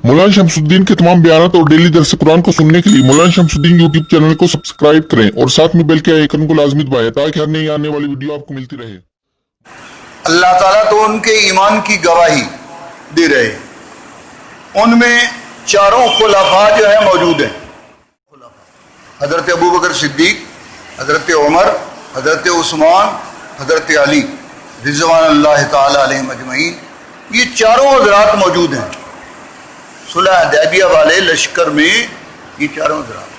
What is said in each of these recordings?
मौलाना शमसुद्दीन के तमाम बयानात और डेली दर्स कुरान को सुनने के लिए मौलाना शमसुद्दीन यूट्यूब चैनल को सब्सक्राइब करें और साथ में बेल के आइकन को लाजमी दबाएं ताकि हर नई आने वाली वीडियो आपको मिलती रहे। अल्लाह ताला तो उनके ईमान की गवाही दे रहे, उनमें चारों खुलाफा जो है मौजूद हैं। हजरत अबू बकर सिद्दीक, हजरत उमर, हजरत उस्मान, हजरत अली रिज़वान अल्लाह ताला अलैहिम अजमईन, ये चारों हजरात मौजूद हैं सुलह हुदैबिया वाले लश्कर में। ये चारों हजरात,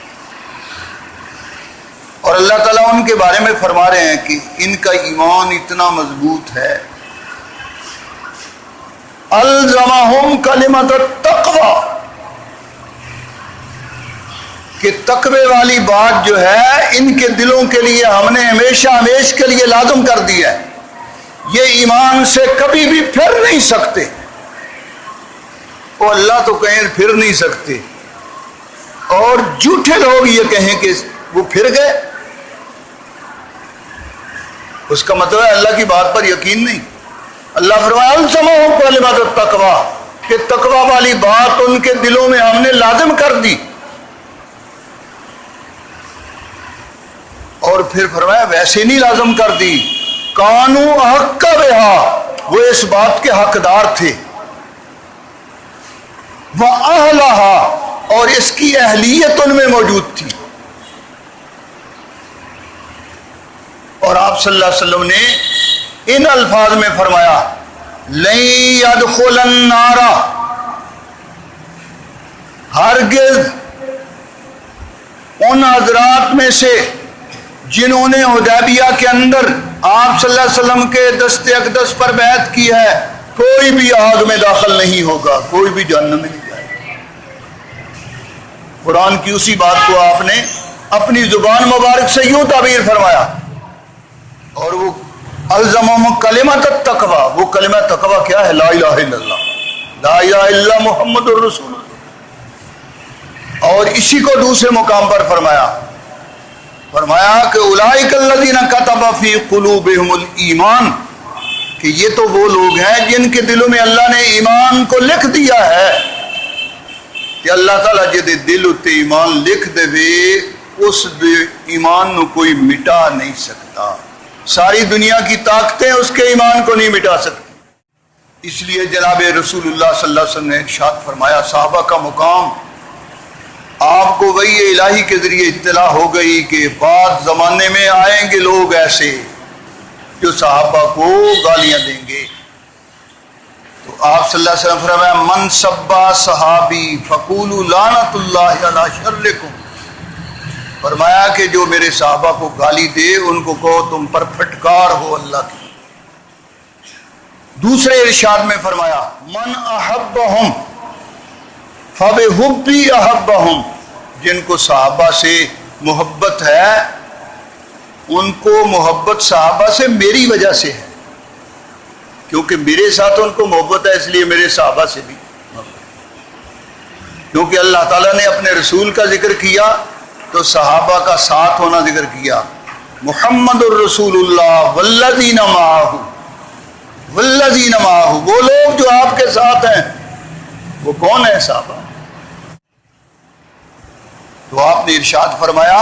और अल्लाह ताला उनके बारे में फरमा रहे हैं कि इनका ईमान इतना मजबूत है, अल्ज़महुम कलिमत तक़वा, कि तकवे वाली बात जो है इनके दिलों के लिए हमने हमेशा हमेश के लिए लाज़िम कर दिया है। ये ईमान से कभी भी फिर नहीं सकते। वो अल्लाह तो कहें फिर नहीं सकते, और झूठे लोग ये कहें कि वो फिर गए, उसका मतलब है अल्लाह की बात पर यकीन नहीं। अल्लाह फरमाया अल्ज़महुम कलिमत तक़वा, कि तकवा वाली बात उनके दिलों में हमने लाज़िम कर दी। और फिर फरमाया वैसे नहीं लाज़िम कर दी, कानू हक़्क़ बिहा, वो इस बात के हकदार थे, व अहलहा, और इसकी अहलियत उनमें मौजूद थी। और आप सल्लल्लाहु अलैहि वसल्लम ने इन अल्फाज में फरमाया लन यदखुलन नारा, हरगिज़ उन हजरात में से जिन्होंने हुदैबिया के अंदर आप सल्लल्लाहु अलैहि वसल्लम के दस्ते अक़दस पर बैत की है, कोई भी आग में दाखिल नहीं होगा, कोई भी जहन्नम में नहीं जाएगा। कुरान की उसी बात को आपने अपनी जुबान मुबारक से यूं ताबीर फरमाया। और वो अल्ज़महुम कलिमत तक़वा, वो कलिमा तक़वा क्या है? ला इलाहा इल्लल्लाह, ला इलाहा इल्लल्लाह मुहम्मदुर रसूलुल्लाह। और इसी को दूसरे मुकाम पर फरमाया कि उलाइकल्लज़ीना कतबा फी क़ुलूबिहिमुल ईमान, कि ये तो वो लोग हैं जिनके दिलों में अल्लाह ने ईमान को लिख दिया है। कि अल्लाह ताला जिहदे दिल उत्ते ईमान लिख देवे, उस ईमान को कोई मिटा नहीं सकता। सारी दुनिया की ताकतें उसके ईमान को नहीं मिटा सकती। इसलिए जनाब रसूलुल्लाह सल्लल्लाहु अलैहि वसल्लम ने इरशाद फरमाया, साहबा का मुकाम आपको वही इलाही के जरिए इत्तला हो गई कि बाद जमाने में आएंगे लोग ऐसे जो सहाबा को गालियां देंगे। तो आप सल्लल्लाहु अलैहि वसल्लम फरमाया मन सब्बा सहाबी फकूलू लानतुल्लाहि अला शर्रिकुम, फरमाया कि जो मेरे सहाबा को गाली दे उनको कहो तुम पर फटकार हो अल्लाह की। दूसरे इरशाद में फरमाया मन अहब्बहुम फबिहुब्बी अहब्बहुम, जिनको सहाबा से मोहब्बत है उनको मोहब्बत सहाबा से मेरी वजह से है, क्योंकि मेरे साथ उनको मोहब्बत है इसलिए मेरे सहाबा से भी। क्योंकि अल्लाह ताला ने अपने रसूल का जिक्र किया तो सहाबा का साथ होना जिक्र किया। मुहम्मदुर रसूलुल्लाह वल्लज़ीना माअहू, वल्लज़ीना माअहू, वो लोग जो आपके साथ हैं वो कौन है? सहाबा। तो आपने इरशाद फरमाया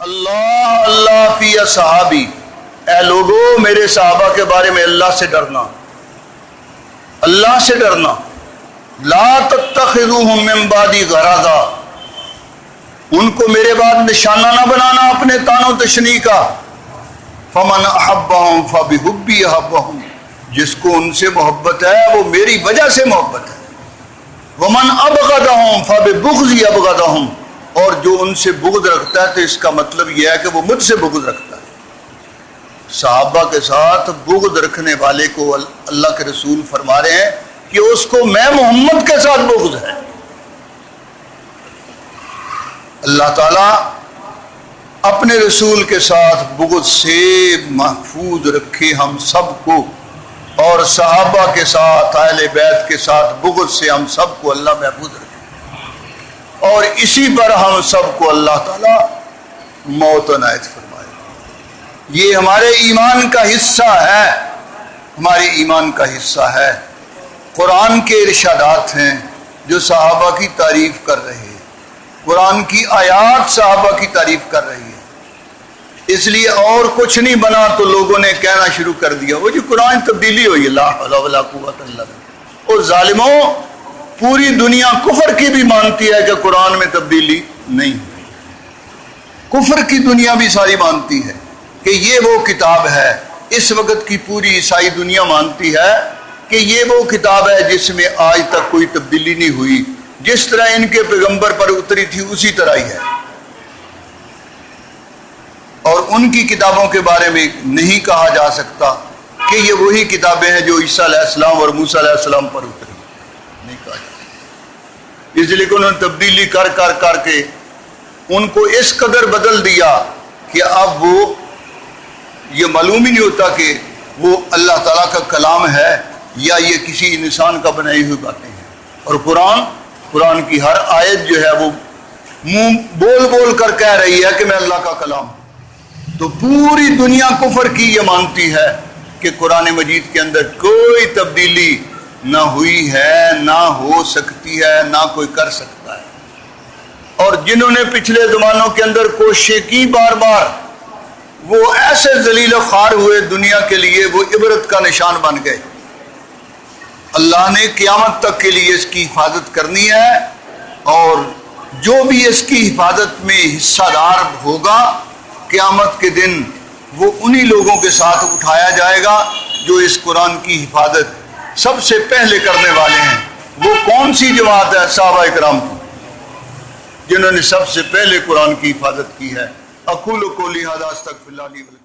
अल्लाह अल्लाह फी असहाबी, ऐ लोगों मेरे सहाबा के बारे में अल्लाह से डरना, अल्लाह से डरना। ला तत्तखिज़ूहुम मिन बादी गराज़ा, उनको मेरे बाद निशाना ना बनाना अपने तानो तशनी का। फमन अहब्बहुम फबिहुब्बी अहब्बहुम, जिसको उनसे मोहब्बत है वो मेरी वजह से मोहब्बत है। वमन अबग़दहुम फबिबुग़ज़ी अबग़दहुम, और जो उनसे बुग़्ज़ रखता है तो इसका मतलब यह है कि वो मुझसे बुग़्ज़ रखता है। सहाबा के साथ बुग़्ज़ रखने वाले को अल्लाह के रसूल फरमा रहे हैं कि उसको मैं मोहम्मद के साथ बुग़्ज़ है। अल्लाह ताला अपने रसूल के साथ बुग़्ज़ से महफूज रखे हम सबको, और सहाबा के साथ अहले बैत के साथ बुग़्ज़ से हम सबको अल्लाह महफूज रखे। और इसी पर हम सबको अल्लाह ताला मौत अनायत फरमाए। ये हमारे ईमान का हिस्सा है, हमारे ईमान का हिस्सा है। कुरान के इरशादात हैं, جو صحابہ کی تعریف کر رہے ہیں، قرآن کی آیات صحابہ کی تعریف کر رہی ہے، اس لیے اور کچھ نہیں بنا تو لوگوں نے کہنا شروع کر دیا وہ جو قرآن تبدیلی ہوئی، لا حول ولا قوت الا باللہ۔ اور ظالموں، پوری دنیا کفر کی بھی مانتی ہے کہ قرآن میں تبدیلی نہیں ہوئی، کفر کی دنیا بھی ساری مانتی ہے کہ یہ وہ کتاب ہے۔ اس وقت کی پوری عیسائی دنیا مانتی ہے کہ یہ وہ کتاب ہے جس میں آج تک کوئی تبدیلی نہیں ہوئی، جس طرح ان کے پیغمبر پر اتری تھی اسی طرح ہی ہے، اور ان کی کتابوں کے بارے میں نہیں کہا جا سکتا کہ یہ وہی کتابیں ہیں جو عیسیٰ علیہ السلام اور موسیٰ علیہ السلام پر اتری، نہیں کہا جا سکتا۔ اس لیے کہ انہوں نے تبدیلی کر کے ان کو اس قدر بدل دیا کہ اب وہ یہ معلوم ہی نہیں ہوتا کہ وہ اللہ تعالیٰ کا کلام ہے یا یہ کسی انسان کا بنائی ہوئی باتیں ہیں۔ اور قرآن کی ہر آیت جو ہے وہ منہ بول بول کر کہہ رہی ہے کہ میں اللہ کا کلام ہوں۔ تو پوری دنیا کفر کی یہ مانتی ہے کہ قرآن مجید کے اندر کوئی تبدیلی نہ ہوئی ہے، نہ ہو سکتی ہے، نہ کوئی کر سکتا ہے۔ اور جنہوں نے پچھلے زمانوں کے اندر کوششیں کی بار بار، وہ ایسے ذلیل و خوار ہوئے دنیا کے لیے، وہ عبرت کا نشان بن گئے۔ اللہ نے قیامت تک کے لیے اس کی حفاظت کرنی ہے، اور جو بھی اس کی حفاظت میں حصہ دار ہوگا قیامت کے دن وہ انہی لوگوں کے ساتھ اٹھایا جائے گا جو اس قرآن کی حفاظت سب سے پہلے کرنے والے ہیں۔ وہ کون سی جماعت ہے؟ صحابہ اکرام کی، جنہوں نے سب سے پہلے قرآن کی حفاظت کی ہے۔ اقول قولی ھذا استغفر اللہ لی ولکم۔